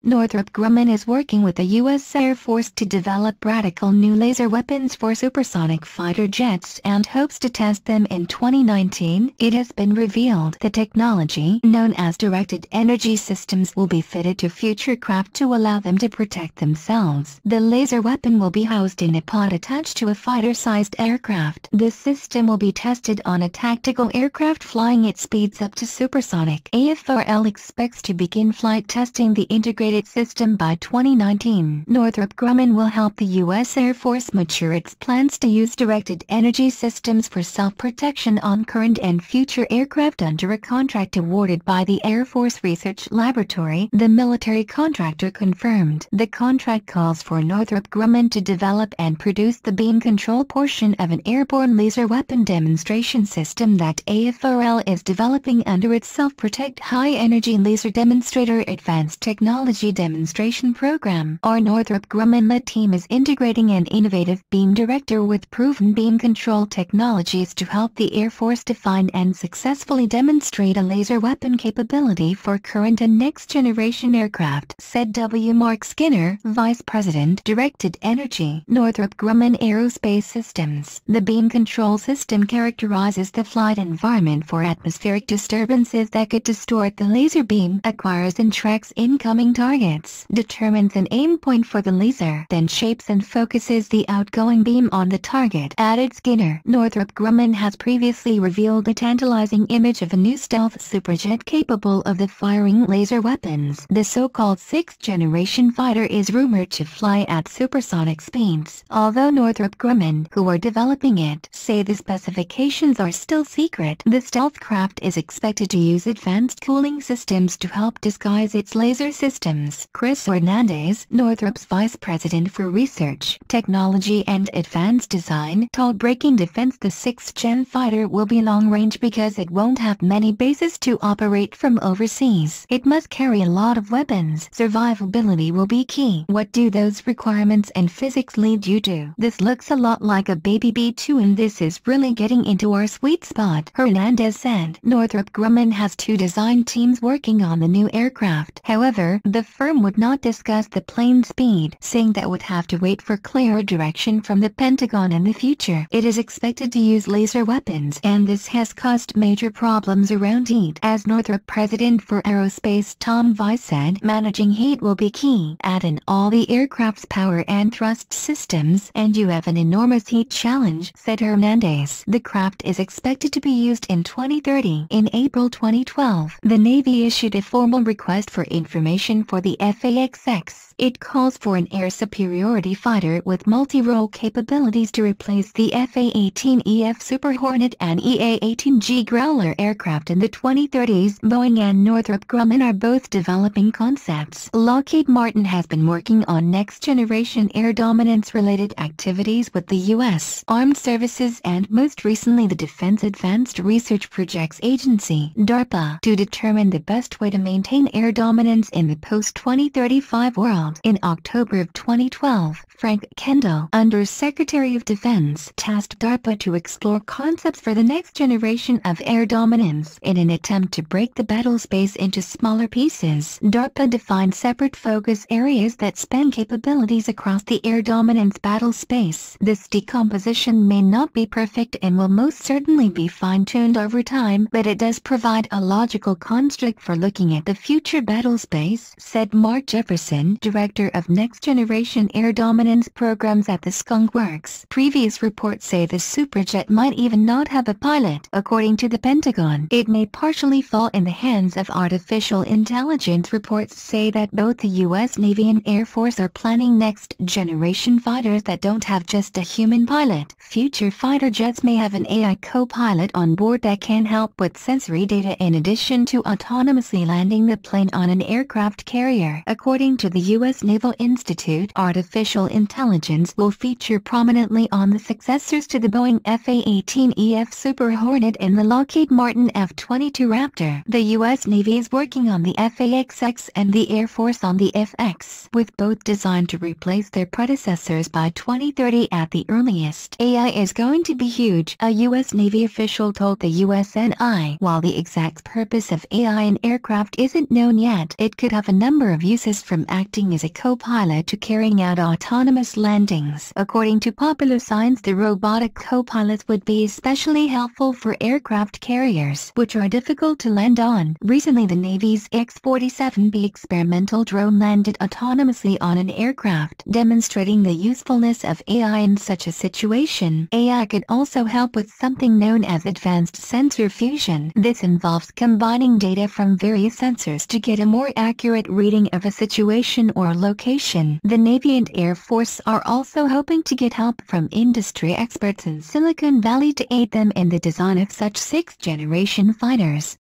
Northrop Grumman is working with the U.S. Air Force to develop radical new laser weapons for supersonic fighter jets and hopes to test them in 2019. It has been revealed the technology, known as directed energy systems, will be fitted to future craft to allow them to protect themselves. The laser weapon will be housed in a pod attached to a fighter-sized aircraft. The system will be tested on a tactical aircraft flying at speeds up to supersonic. AFRL expects to begin flight testing the integrated system by 2019. Northrop Grumman will help the U.S. Air Force mature its plans to use directed energy systems for self-protection on current and future aircraft under a contract awarded by the Air Force Research Laboratory, the military contractor confirmed. The contract calls for Northrop Grumman to develop and produce the beam control portion of an airborne laser weapon demonstration system that AFRL is developing under its Self-Protect High-Energy Laser Demonstrator Advanced Technology Demonstration Program. Our Northrop Grumman-led team is integrating an innovative beam director with proven beam control technologies to help the Air Force define and successfully demonstrate a laser weapon capability for current and next-generation aircraft, said W. Mark Skinner, Vice President, Directed Energy, Northrop Grumman Aerospace Systems. The beam control system characterizes the flight environment for atmospheric disturbances that could distort the laser beam, acquires and tracks incoming targets, determines an aim point for the laser, then shapes and focuses the outgoing beam on the target, added Skinner. Northrop Grumman has previously revealed a tantalizing image of a new stealth superjet capable of the firing laser weapons. The so-called sixth-generation fighter is rumored to fly at supersonic speeds, although Northrop Grumman, who are developing it, say the specifications are still secret. The stealth craft is expected to use advanced cooling systems to help disguise its laser systems. Chris Hernandez, Northrop's Vice President for Research, Technology and Advanced Design, told Breaking Defense the sixth-gen fighter will be long-range because it won't have many bases to operate from overseas. It must carry a lot of weapons. Survivability will be key. What do those requirements and physics lead you to? This looks a lot like a baby B-2 and this is really getting into our sweet spot, Hernandez said. Northrop Grumman has two design teams working on the new aircraft. However, the firm would not discuss the plane speed, saying that would have to wait for clearer direction from the Pentagon in the future. It is expected to use laser weapons, and this has caused major problems around heat. As Northrop President for Aerospace Tom Weiss said, managing heat will be key. Add in all the aircraft's power and thrust systems, and you have an enormous heat challenge, said Hernandez. The craft is expected to be used in 2030. In April 2012, the Navy issued a formal request for information for the FA-XX. It calls for an air superiority fighter with multi-role capabilities to replace the FA-18EF Super Hornet and EA-18G Growler aircraft in the 2030s. Boeing and Northrop Grumman are both developing concepts. Lockheed Martin has been working on next-generation air dominance-related activities with the U.S. Armed Services and most recently the Defense Advanced Research Projects Agency, DARPA, to determine the best way to maintain air dominance in the post-2035 world. In October of 2012, Frank Kendall, Under Secretary of Defense, tasked DARPA to explore concepts for the next generation of air dominance. In an attempt to break the battle space into smaller pieces, DARPA defined separate focus areas that span capabilities across the air dominance battle space. This decomposition may not be perfect and will most certainly be fine-tuned over time, but it does provide a logical construct for looking at the future battle space, said Mark Jefferson, Director of Next Generation Air Dominance Programs at the Skunk Works. Previous reports say the superjet might even not have a pilot. According to the Pentagon, it may partially fall in the hands of artificial intelligence. Reports say that both the U.S. Navy and Air Force are planning next-generation fighters that don't have just a human pilot. Future fighter jets may have an AI co-pilot on board that can help with sensory data in addition to autonomously landing the plane on an aircraft carrier. According to the U.S. Naval Institute, artificial intelligence will feature prominently on the successors to the Boeing FA-18EF Super Hornet and the Lockheed Martin F-22 Raptor. The U.S. Navy is working on the FA-XX and the Air Force on the FX, with both designed to replace their predecessors by 2030 at the earliest. AI is going to be huge, a U.S. Navy official told the USNI. While the exact purpose of AI in aircraft isn't known yet, it could have a number number of uses from acting as a co-pilot to carrying out autonomous landings. According to Popular Science, the robotic co-pilots would be especially helpful for aircraft carriers, which are difficult to land on. Recently, the Navy's X-47B experimental drone landed autonomously on an aircraft, demonstrating the usefulness of AI in such a situation. AI could also help with something known as advanced sensor fusion. This involves combining data from various sensors to get a more accurate reading of a situation or location. The Navy and Air Force are also hoping to get help from industry experts in Silicon Valley to aid them in the design of such sixth-generation fighters.